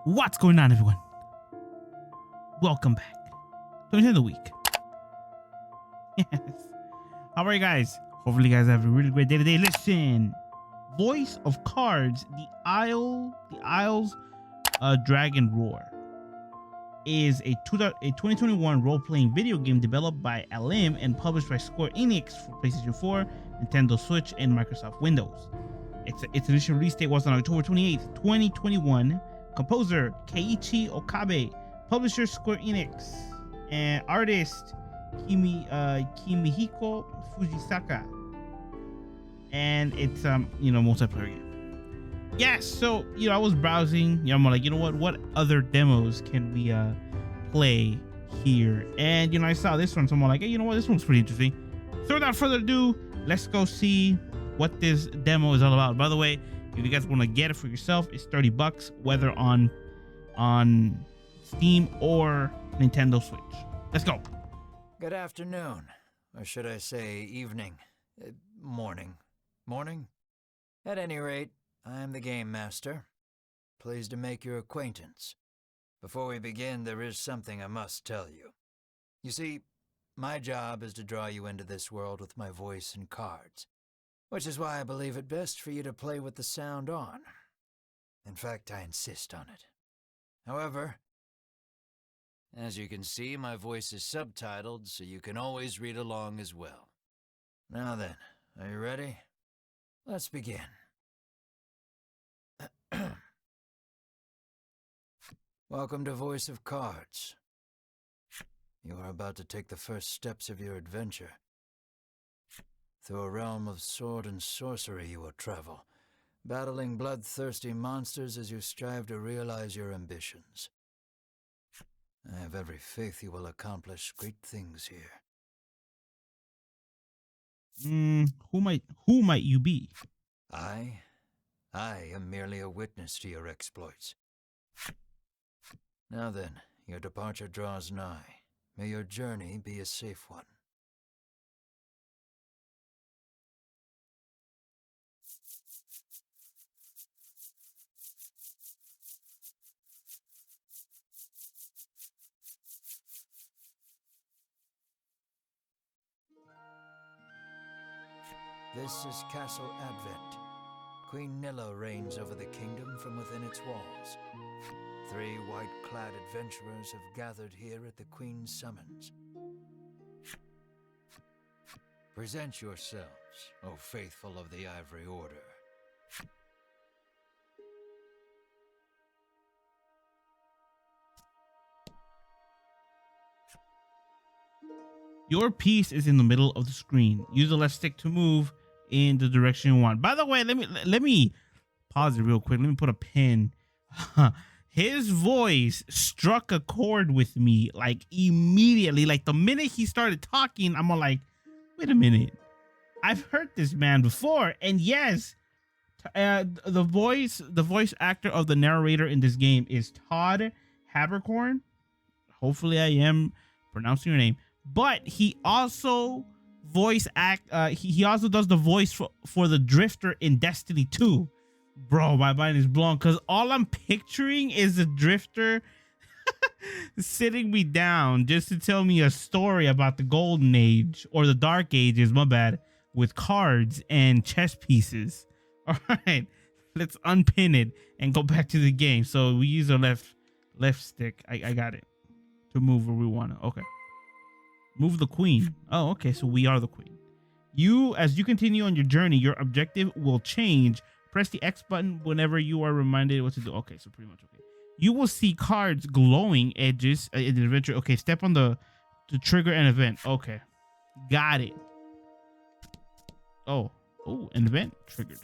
What's going on, everyone? Welcome back to another week. Yes. How are you guys? Hopefully, you guys have a really great day today. Listen, Voice of Cards, the Isles, Dragon Roar is a 2021 role-playing video game developed by LM and published by Square Enix for PlayStation 4, Nintendo Switch, and Microsoft Windows. Its initial release date was on October 28th, 2021. Composer Keiichi Okabe, publisher Square Enix, and artist Kimihiko Fujisaka. And it's multiplayer game. Yes, so I was browsing, I'm like, what other demos can we play here? And I saw this one, so I'm like, hey, this one's pretty interesting. So without further ado, let's go see what this demo is all about. By the way, if you guys want to get it for yourself, it's $30, whether on Steam or Nintendo Switch. Let's go. Good afternoon, or should I say evening, morning. Morning? At any rate, I am the Game Master. Pleased to make your acquaintance. Before we begin, there is something I must tell you. You see, my job is to draw you into this world with my voice and cards, which is why I believe it best for you to play with the sound on. In fact, I insist on it. However, as you can see, my voice is subtitled, so you can always read along as well. Now then, are you ready? Let's begin. Welcome to Voice of Cards. You are about to take the first steps of your adventure. Through a realm of sword and sorcery you will travel, battling bloodthirsty monsters as you strive to realize your ambitions. I have every faith you will accomplish great things here. Who might you be? I am merely a witness to your exploits. Now then, your departure draws nigh. May your journey be a safe one. This is Castle Advent. Queen Nilla reigns over the kingdom from within its walls. 3 white-clad adventurers have gathered here at the Queen's summons. Present yourselves, O faithful of the Ivory Order. Your piece is in the middle of the screen. Use the left stick to move in the direction you want. By the way, let me pause it real quick. Let me put a pin. His voice struck a chord with me like immediately. Like the minute he started talking, I'm all like, wait a minute. I've heard this man before. And yes, the voice actor of the narrator in this game is Todd Habercorn. Hopefully I am pronouncing your name. But he also he also does the voice for the Drifter in Destiny 2. Bro, my mind is blown because all I'm picturing is the Drifter sitting me down just to tell me a story about the Golden Age or the Dark Ages, my bad, with cards and chess pieces. All right, let's unpin it and go back to the game. So we use our left stick. I got it to move where we want to. Okay. Move the queen. Oh, okay. So we are the queen. As you continue on your journey, your objective will change. Press the X button whenever you are reminded what to do. Okay, so pretty much okay. You will see cards glowing edges in the adventure. Okay, step on to trigger an event. Okay, got it. Oh, an event triggered.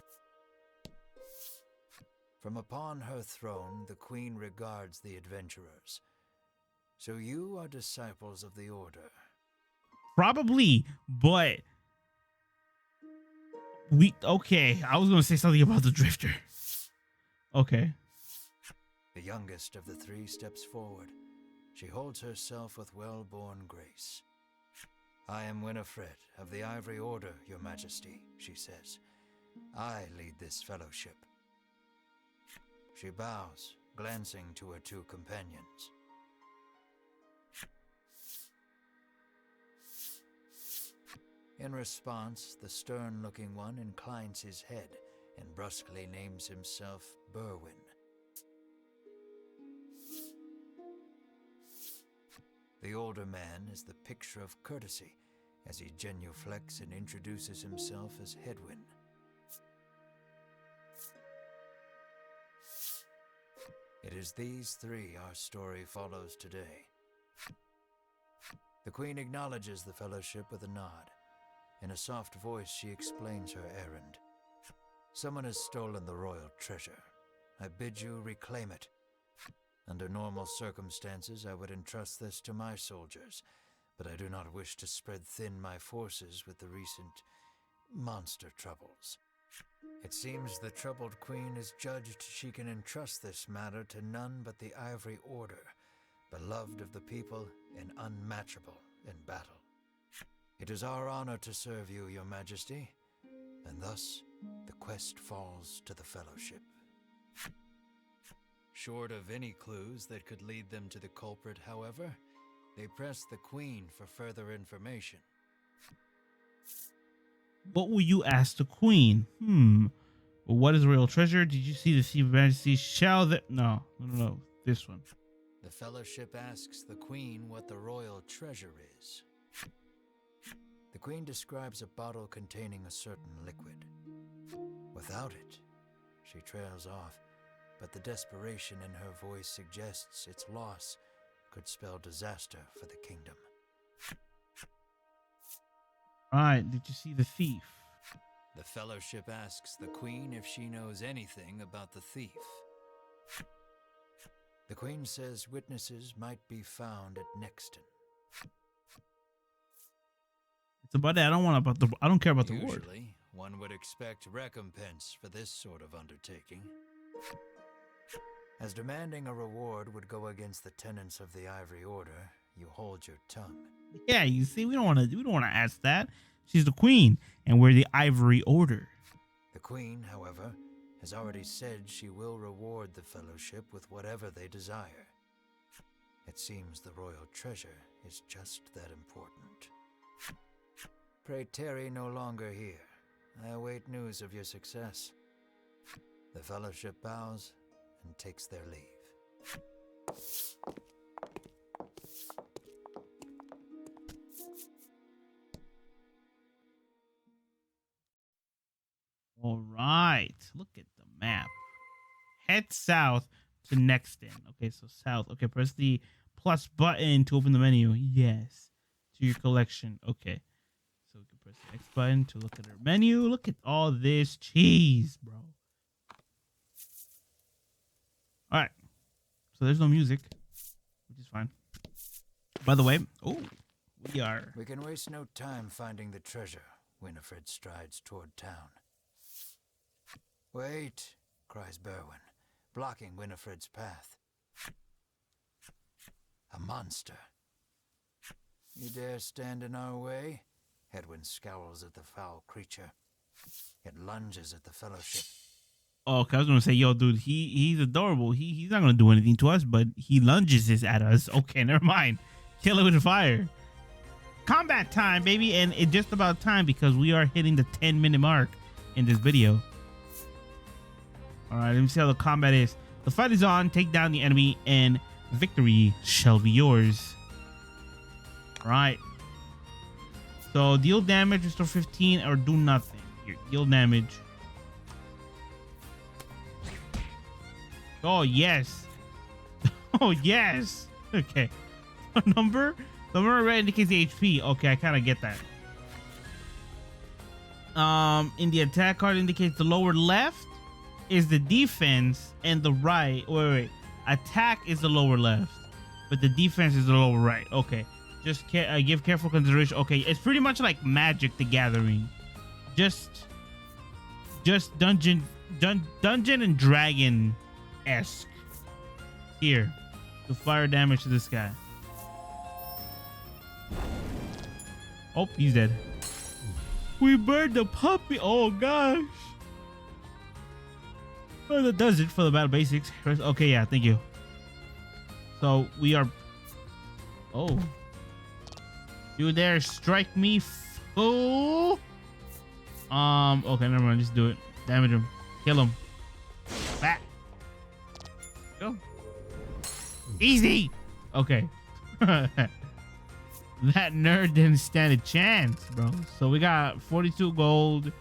From upon her throne, the Queen regards the adventurers. So you are disciples of the Order. Probably, but okay. I was gonna say something about the Drifter. Okay. The youngest of the 3 steps forward. She holds herself with well-born grace. I am Winifred of the Ivory Order, Your Majesty, she says. I lead this fellowship. She bows, glancing to her two companions. In response, the stern-looking one inclines his head and brusquely names himself Berwin. The older man is the picture of courtesy as he genuflects and introduces himself as Hedwyn. It is these three our story follows today. The Queen acknowledges the fellowship with a nod. In a soft voice, she explains her errand. Someone has stolen the royal treasure. I bid you reclaim it. Under normal circumstances, I would entrust this to my soldiers, but I do not wish to spread thin my forces with the recent monster troubles. It seems the troubled queen has judged she can entrust this matter to none but the Ivory Order, beloved of the people and unmatchable in battle. It is our honor to serve you, your majesty, and thus the quest falls to the fellowship. Short of any clues that could lead them to the culprit, however, they press the queen for further information. What will you ask the queen? Well, what is royal treasure? Did you see the sea of majesty? Shall the... No. This one. The fellowship asks the queen what the royal treasure is. The queen describes a bottle containing a certain liquid. Without it, she trails off, but the desperation in her voice suggests its loss could spell disaster for the kingdom. Alright, did you see the thief? The fellowship asks the queen if she knows anything about the thief. The queen says witnesses might be found at Nexton. It's about that. I don't care about the reward. Usually, one would expect recompense for this sort of undertaking. As demanding a reward would go against the tenets of the Ivory Order, you hold your tongue. Yeah, you see, we don't want to ask that. She's the queen, and we're the Ivory Order. The queen, however, has already said she will reward the fellowship with whatever they desire. It seems the royal treasure is just that important. Pray tarry no longer here. I await news of your success. The fellowship bows and takes their leave. All right, look at the map. Head south to Nexton. Okay, so south. Okay, press the plus button to open the menu. Yes, to your collection. Okay, so we can press the X button to look at our menu. Look at all this cheese, bro. All right, so there's no music, which is fine. By the way, We can waste no time finding the treasure. Winifred strides toward town. Wait, cries Berwin, blocking Winifred's path. A monster. You dare stand in our way? Hedwyn scowls at the foul creature. It lunges at the fellowship. Oh, okay, I was gonna say, yo, dude, he's adorable. He's not gonna do anything to us, but he lunges this at us. Okay, never mind. Kill it with fire. Combat time, baby, and it's just about time because we are hitting the 10-minute mark in this video. All right, let me see how the combat is. The fight is on. Take down the enemy, and victory shall be yours. All right. So deal damage, restore 15, or do nothing. Here, deal damage. Oh yes. Oh yes. Okay. Number red indicates the HP. Okay, I kind of get that. In the attack card indicates the lower left is the defense and the right. Wait. Attack is the lower left, but the defense is the lower right. Okay. Just give careful consideration. Okay, it's pretty much like Magic the Gathering. Just Dungeon and Dragon-esque. Here, to fire damage to this guy. Oh, he's dead. We burned the puppy. Oh gosh. Well, that does it for the battle basics. Okay, yeah, thank you. So we are. Oh, you dare strike me, fool? Okay, never mind. Just do it. Damage him. Kill him. Back. Go. Easy. Okay. That nerd didn't stand a chance, bro. So we got 42 gold,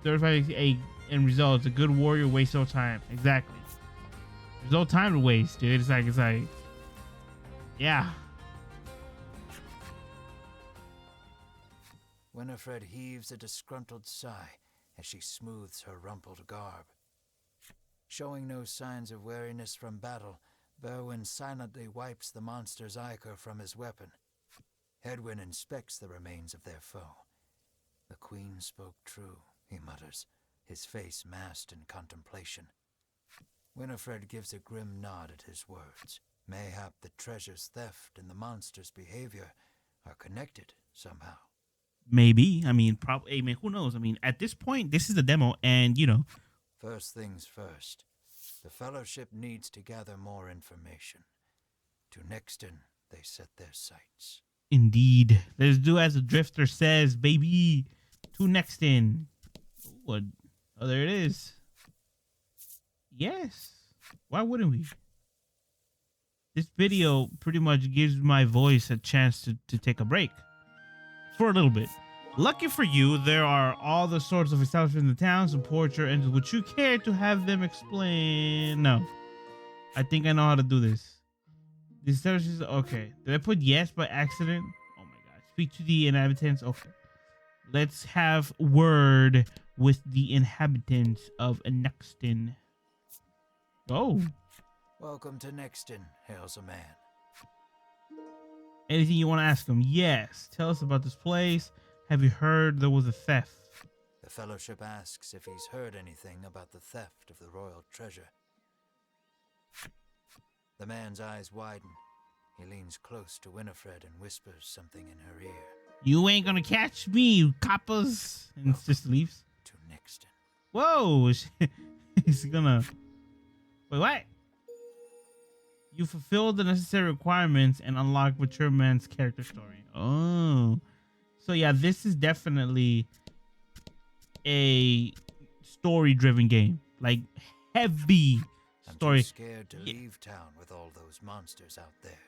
35 in results. A good warrior wastes no time. Exactly. There's no time to waste, dude. It's like, yeah. Winifred heaves a disgruntled sigh as she smooths her rumpled garb. Showing no signs of weariness from battle, Berwyn silently wipes the monster's ichor from his weapon. Hedwyn inspects the remains of their foe. The queen spoke true, he mutters, his face masked in contemplation. Winifred gives a grim nod at his words. Mayhap the treasure's theft and the monster's behavior are connected somehow. Maybe. I mean, probably. I mean, who knows? I mean, at this point, this is the demo, and you know. First things first. The Fellowship needs to gather more information. To Nexton, they set their sights. Indeed. Let's do as the Drifter says, baby. To Nexton. What? Oh, there it is. Yes. Why wouldn't we? This video pretty much gives my voice a chance to take a break. For a little bit. Lucky for you, there are all the sorts of establishments in the town. Support your engines. Would you care to have them explain? No. I think I know how to do this. The establishments. Okay. Did I put yes by accident? Oh my god. Speak to the inhabitants. Okay. Let's have word with the inhabitants of Nexton. Oh. Welcome to Nexton, hails a man. Anything you want to ask them? Yes. Tell us about this place. Have you heard there was a theft? The Fellowship asks if he's heard anything about the theft of the royal treasure. The man's eyes widen. He leans close to Winifred and whispers something in her ear. You ain't gonna catch me, you coppers. And just leaves. To Nexton. Whoa. He's gonna... Wait, what? You fulfilled the necessary requirements and unlocked Mature Man's character story. Oh. So yeah, this is definitely a story-driven game. Like, heavy story. I'm too scared to leave town with all those monsters out there.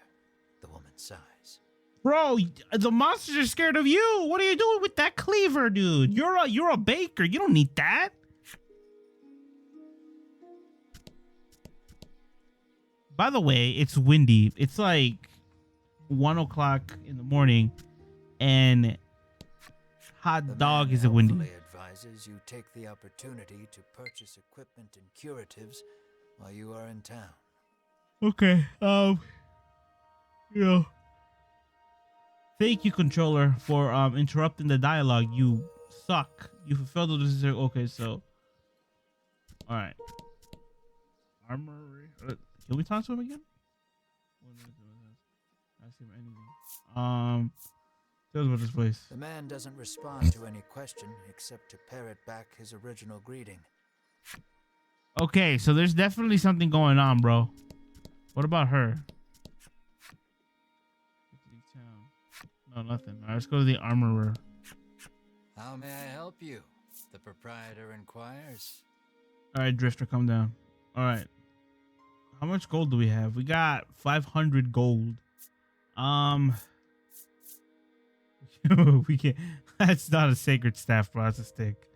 The woman sighs. Bro, the monsters are scared of you. What are you doing with that cleaver, dude? You're a baker. You don't need that. By the way, it's windy. It's like 1 o'clock in the morning, and hot dog is it windy. The man advises you take the opportunity to purchase equipment and curatives while you are in town. Okay. You know. Thank you, controller, for interrupting the dialogue. You suck. You fulfilled the necessary. Okay, so. All right. Armory. Can we talk to him again? Ask him anything. Tell us about this place. The man doesn't respond to any question except to parrot back his original greeting. Okay, so there's definitely something going on, bro. What about her? No, nothing. All right, let's go to the armorer. How may I help you? The proprietor inquires. All right, Drifter, come down. All right. How much gold do we have? We got 500 gold. We can't. That's not a sacred staff, bro. That's a stick.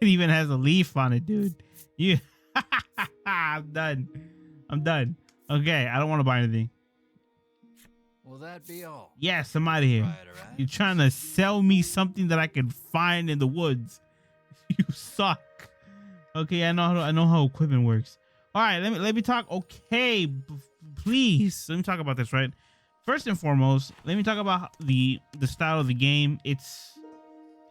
It even has a leaf on it, dude. You. I'm done. I'm done. Okay, I don't want to buy anything. Will that be all? Yes, I'm out of here. You're trying to sell me something that I can find in the woods. You suck. Okay, I know how equipment works. All right, let me talk. Okay, please let me talk about this. Right, first and foremost, let me talk about the style of the game. It's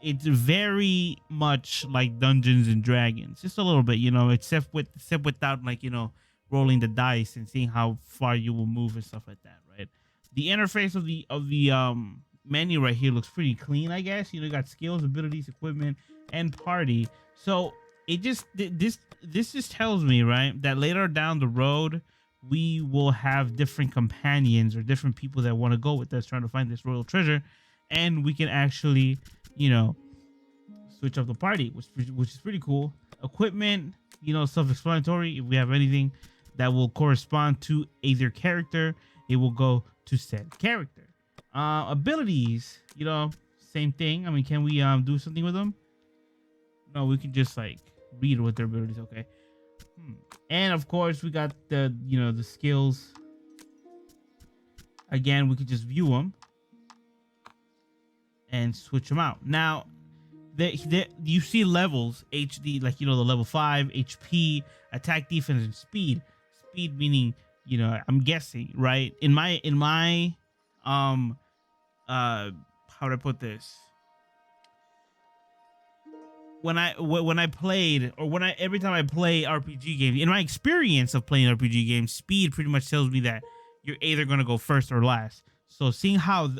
very much like Dungeons and Dragons, just a little bit, you know, except without, like, you know, rolling the dice and seeing how far you will move and stuff like that. Right, the interface of the menu right here looks pretty clean, I guess. You know, you got skills, abilities, equipment, and party. So it just this just tells me, right, that later down the road we will have different companions or different people that want to go with us trying to find this royal treasure, and we can actually, you know, switch up the party, which is pretty cool. Equipment, you know, self-explanatory. If we have anything that will correspond to either character, it will go to said character. Abilities, you know, same thing. I mean, can we do something with them? No, we can just like read what their abilities. Okay. And of course, we got the, you know, the skills. Again, we could just view them and switch them out. Now, you see levels HD, like, you know, the level 5 HP, attack, defense, and speed. Speed meaning, you know, I'm guessing, right? In my how do I put this? When I played, or every time I play RPG games, in my experience of playing RPG games, speed pretty much tells me that you're either gonna go first or last. So seeing how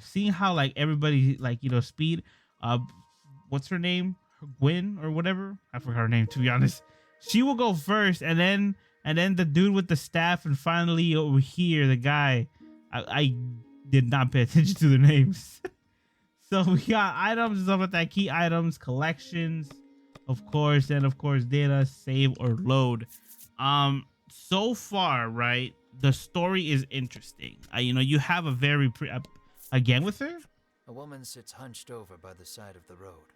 seeing how like everybody, like, you know, speed, what's her name, Gwen or whatever, I forgot her name, to be honest. She will go first, and then the dude with the staff, and finally over here the guy, I did not pay attention to their names. So we got items and stuff like that, key items, collections, of course, and of course data, save or load. So far, right, the story is interesting. You know, you have a very again with her. A woman sits hunched over by the side of the road.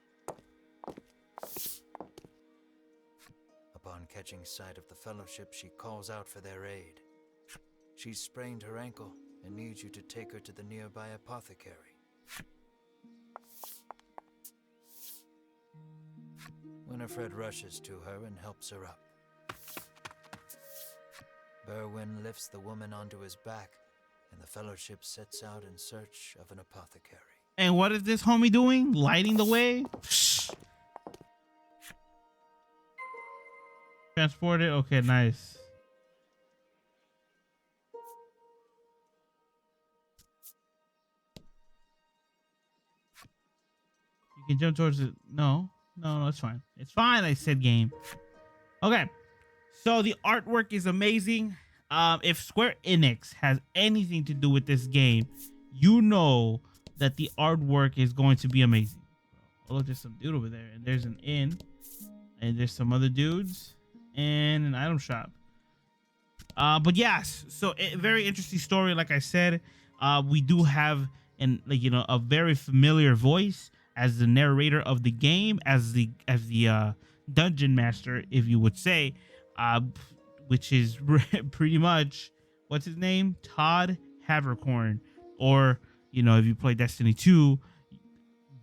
Upon catching sight of the Fellowship, she calls out for their aid. She's sprained her ankle and needs you to take her to the nearby apothecary. Winifred rushes to her and helps her up. Berwin lifts the woman onto his back, and the Fellowship sets out in search of an apothecary. And what is this homie doing? Lighting the way? Transported? Okay, nice. You can jump towards it. No, it's fine. It's fine, I said game. Okay. So the artwork is amazing. If Square Enix has anything to do with this game, you know that the artwork is going to be amazing. Oh, look, there's some dude over there, and there's an inn, and there's some other dudes, and an item shop. But yes, so very interesting story. Like I said, we do have a very familiar voice as the narrator of the game, as the dungeon master, if you would say, which is pretty much, what's his name? Todd Havercorn, or, you know, if you play Destiny 2,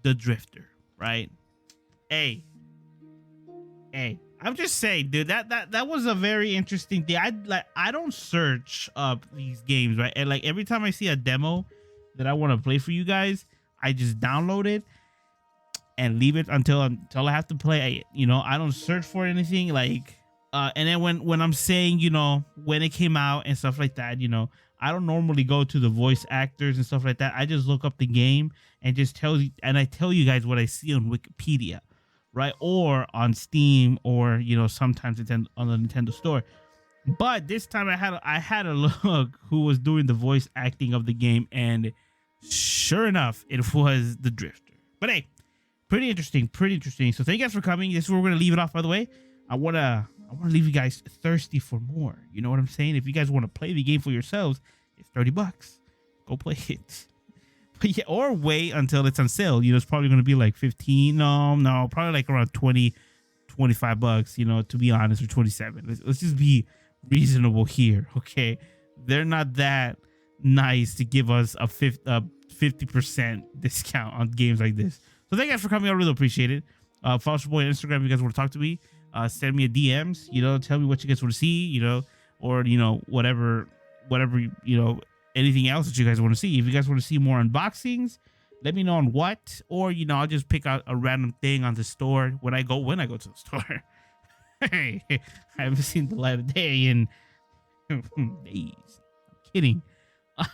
the Drifter, right? Hey, I'm just saying, dude, that was a very interesting thing. I don't search up these games, right? And like every time I see a demo that I want to play for you guys, I just download it and leave it until I have to play it. You know, I don't search for anything, like and then when I'm saying, you know, when it came out and stuff like that, you know, I don't normally go to the voice actors and stuff like that. I just look up the game and just tell you guys what I see on Wikipedia, right? Or on Steam, or, you know, sometimes on the Nintendo Store. But this time I had a look who was doing the voice acting of the game, and sure enough, it was the Drifter. But hey, pretty interesting. So thank you guys for coming. This is where we're gonna leave it off, by the way. I wanna leave you guys thirsty for more. You know what I'm saying? If you guys want to play the game for yourselves, it's $30. Go play it. But yeah, or wait until it's on sale. You know, it's probably gonna be like 15. No, probably like around 20, $25. You know, to be honest, or 27. Let's just be reasonable here, okay? They're not that nice to give us a 50% discount on games like this. So thank you guys for coming. I really appreciate it. Follow your boy on Instagram if you guys want to talk to me. Send me a DMs, you know, tell me what you guys want to see, you know, or, you know, whatever, you know, anything else that you guys want to see. If you guys want to see more unboxings, let me know on what, or, you know, I'll just pick out a random thing on the store when I go to the store. Hey, I haven't seen the light of day in days. I'm kidding.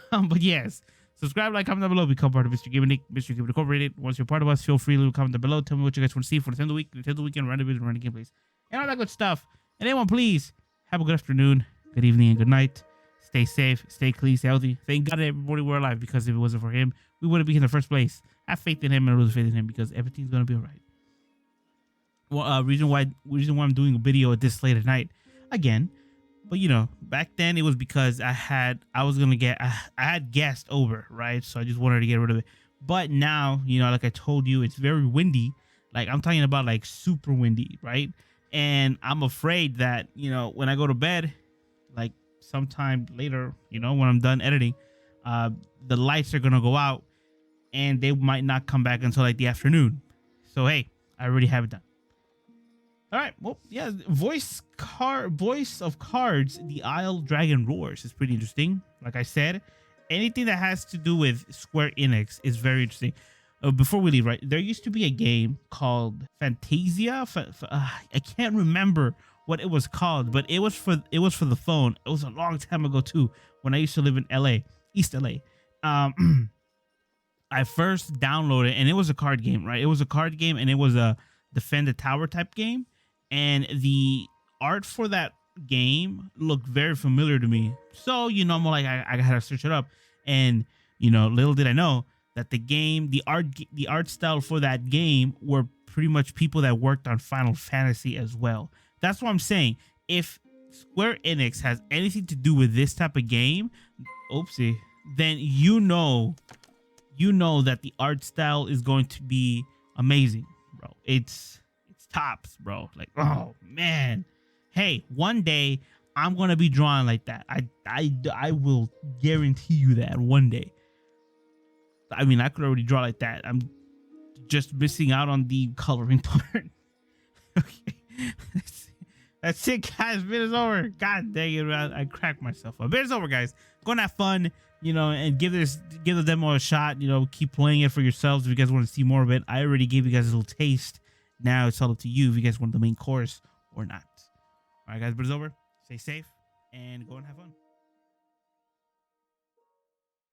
But yes. So Subscribe, like, comment down below. Become part of Mr. Gaming Incorporated. Once you're part of us, feel free to leave a comment down below. Tell me what you guys want to see for the Nintendo Week, Nintendo Weekend, random videos, random gameplays, and all that good stuff. And anyone, please have a good afternoon, good evening, and good night. Stay safe, stay clean, stay healthy. Thank God everybody we're alive, because if it wasn't for him, we wouldn't be here in the first place. Have faith in him and lose faith in him, because everything's gonna be alright. Well, reason why I'm doing a video at this late at night again. But you know, back then it was because I had guests over, right? So I just wanted to get rid of it. But now, you know, like I told you, it's very windy. Like I'm talking about like super windy, right? And I'm afraid that, you know, when I go to bed, like sometime later, you know, when I'm done editing, the lights are gonna go out and they might not come back until like the afternoon. So hey, I already have it done. All right, well, yeah, Voice of Cards, The Isle Dragon Roars is pretty interesting. Like I said, anything that has to do with Square Enix is very interesting. Before we leave, right, there used to be a game called Fantasia. I can't remember what it was called, but it was for the phone. It was a long time ago too, when I used to live in LA, East LA. I first downloaded, and it was a card game, right? It was a card game, and it was a defend the tower type game. And the art for that game looked very familiar to me. So, you know, I'm like, I gotta search it up. And, you know, little did I know that the art style for that game were pretty much people that worked on Final Fantasy as well. That's what I'm saying. If Square Enix has anything to do with this type of game, oopsie, then you know that the art style is going to be amazing, bro. It's tops, bro. Like, oh man, hey, one day I'm gonna be drawing like that. I will guarantee you that one day. I mean, I could already draw like that. I'm just missing out on the coloring part. Okay, that's it, guys. Video's over. God dang it, I cracked myself up. Video's over, guys. Go and have fun, you know, and give the demo a shot. You know, keep playing it for yourselves if you guys want to see more of it. I already gave you guys a little taste. Now it's all up to you if you guys want the main course or not. All right, guys, but it's over. Stay safe and go and have fun.